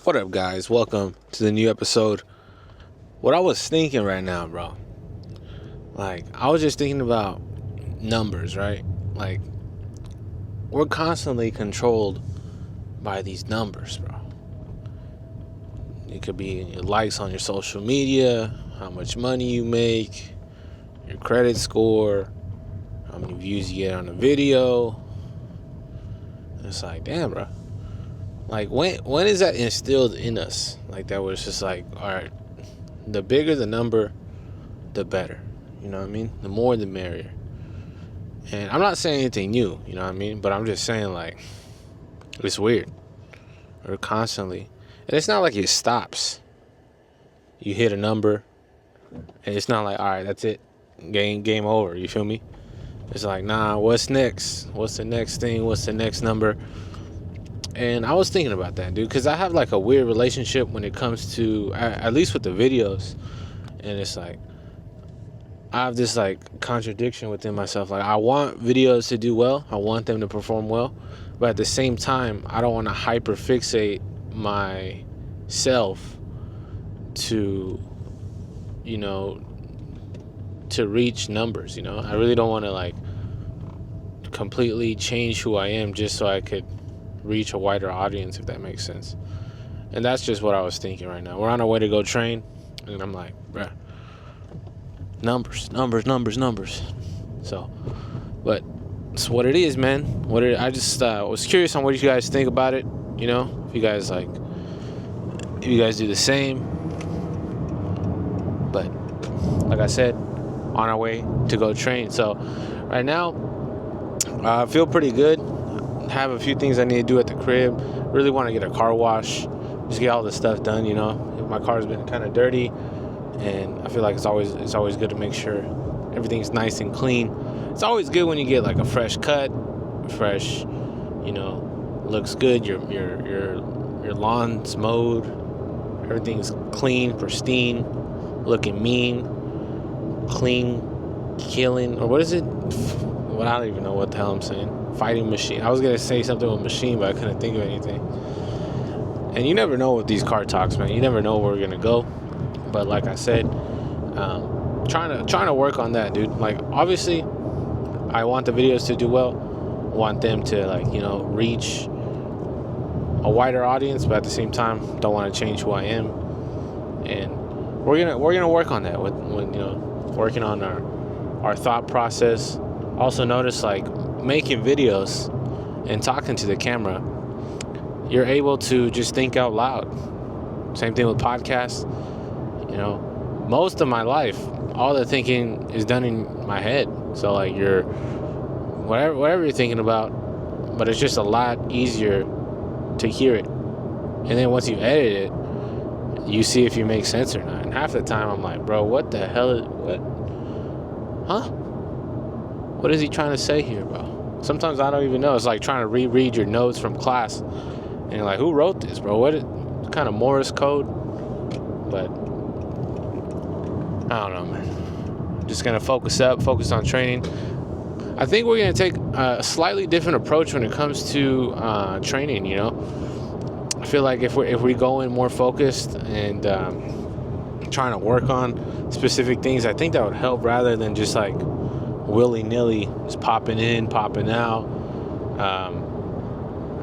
What up, guys? Welcome to the new episode. What I was thinking right now, bro, I was just thinking about numbers, right? Like, we're constantly controlled by these numbers, bro. It could be your likes on your social media, how much money you make, your credit score, how many views you get on a video. It's like, damn, bro. Like, when is that instilled in us? Like, that was just like, all right, the bigger the number, the better. You know what I mean? The more, the merrier. And I'm not saying anything new, you know what I mean? But I'm just saying, like, it's weird. We're constantly, and it's not like it stops. You hit a number, and it's not like, all right, that's it, game over. You feel me? It's like, nah, what's next? What's the next thing? What's the next number? And I was thinking about that, dude, because I have like a weird relationship when it comes to, at least with the videos. And it's like, I have this like contradiction within myself. Like, I want videos to do well. I want them to perform well. But at the same time, I don't want to hyper fixate myself to, to reach numbers, I really don't want to like completely change who I am just so I could reach a wider audience, if that makes sense. And that's just what I was thinking right now. We're on our way to go train, and I'm like, bruh, numbers. So, but it's what it is, man. I just was curious on what you guys think about it. If you guys do the same. But like I said, on our way to go train. So right now, I feel pretty good. Have a few things I need to do at the crib. Really want to get a car wash, just get all this stuff done. My car's been kind of dirty, and I feel like it's always good to make sure everything's nice and clean. It's always good when you get like a fresh cut, fresh, looks good. Your lawn's mowed, everything's clean, pristine, looking mean, clean, killing, or what is it? Well, I don't even know what the hell I'm saying. Fighting machine. I was gonna say something with machine, but I couldn't think of anything. And you never know with these car talks, man. You never know where we're gonna go. But like I said, trying to work on that, dude. Like, obviously, I want the videos to do well. Want them to reach a wider audience, but at the same time, don't want to change who I am. And we're gonna work on that with working on our thought process. Also notice, like, making videos and talking to the camera, you're able to just think out loud. Same thing with podcasts. Most of my life, all the thinking is done in my head. So like, you're whatever you're thinking about, but it's just a lot easier to hear it. And then once you edit it, you see if you make sense or not. And half the time I'm like, bro, what the hell is what? Huh? What is he trying to say here, bro? Sometimes I don't even know. It's like trying to reread your notes from class. And you're like, who wrote this, bro? What kind of Morse code? But I don't know, man. I'm just going to focus on training. I think we're going to take a slightly different approach when it comes to training, I feel like if we go in more focused and trying to work on specific things, I think that would help rather than just like willy-nilly just popping in, popping out. I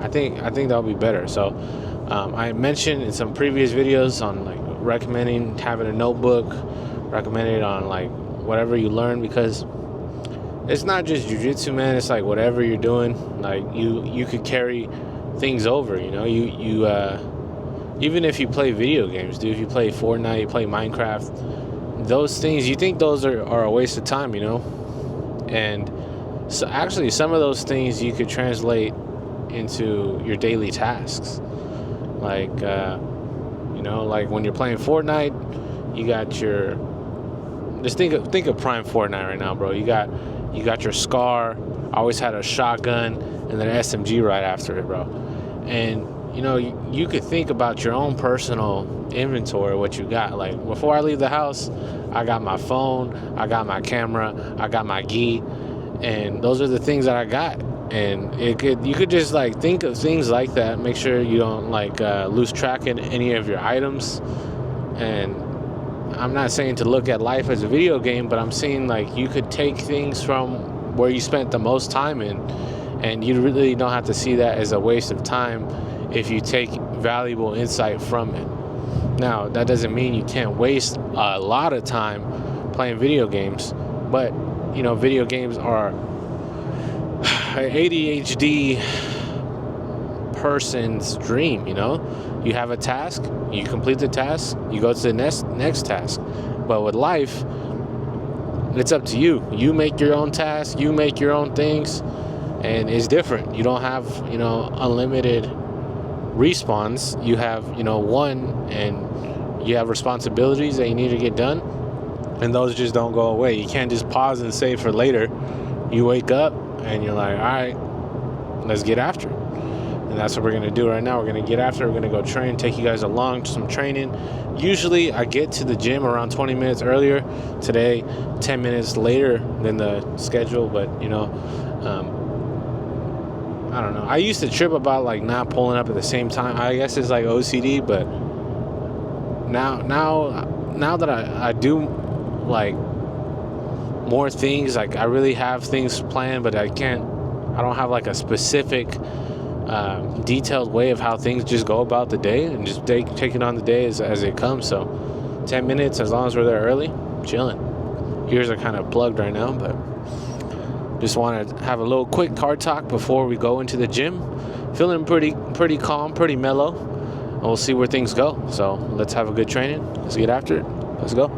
think that'll be better. So I mentioned in some previous videos on like recommending having a notebook, recommended on like whatever you learn, because it's not just jiu-jitsu, man. It's like whatever you're doing, like you could carry things over. You even if you play video games, dude, if you play Fortnite, you play Minecraft, those things, you think those are a waste of time, and so actually some of those things you could translate into your daily tasks. Like like when you're playing Fortnite, you got your, just think of Prime Fortnite right now, bro. You got your Scar. I always had a shotgun and then an SMG right after it, bro. And you could think about your own personal inventory, what you got. Like, before I leave the house, I got my phone, I got my camera, I got my gi, and those are the things that I got. And you could just like think of things like that. Make sure you don't like lose track in any of your items. And I'm not saying to look at life as a video game, but I'm saying like you could take things from where you spent the most time in, and you really don't have to see that as a waste of time if you take valuable insight from it. Now, that doesn't mean you can't waste a lot of time playing video games, but video games are an ADHD person's dream. You have a task, you complete the task, you go to the next task. But with life, it's up to you. You make your own tasks, you make your own things, and it's different. You don't have unlimited respawns. You have one, and you have responsibilities that you need to get done, and those just don't go away. You can't just pause and save for later. You wake up and you're like, all right, let's get after it. And that's what we're going to do right now. We're going to get after it. We're going to go train, take you guys along to some training. Usually I get to the gym around 20 minutes earlier. Today, 10 minutes later than the schedule, but I don't know. I used to trip about like not pulling up at the same time. I guess it's like OCD, but now that I do like more things, like I really have things planned, but I don't have like a specific detailed way of how things just go about the day, and just take it on the day as it comes. So 10 minutes, as long as we're there early, chilling. Ears are kind of plugged right now, but just want to have a little quick car talk before we go into the gym. Feeling pretty calm, pretty mellow, and we'll see where things go. So let's have a good training. Let's get after it. Let's go.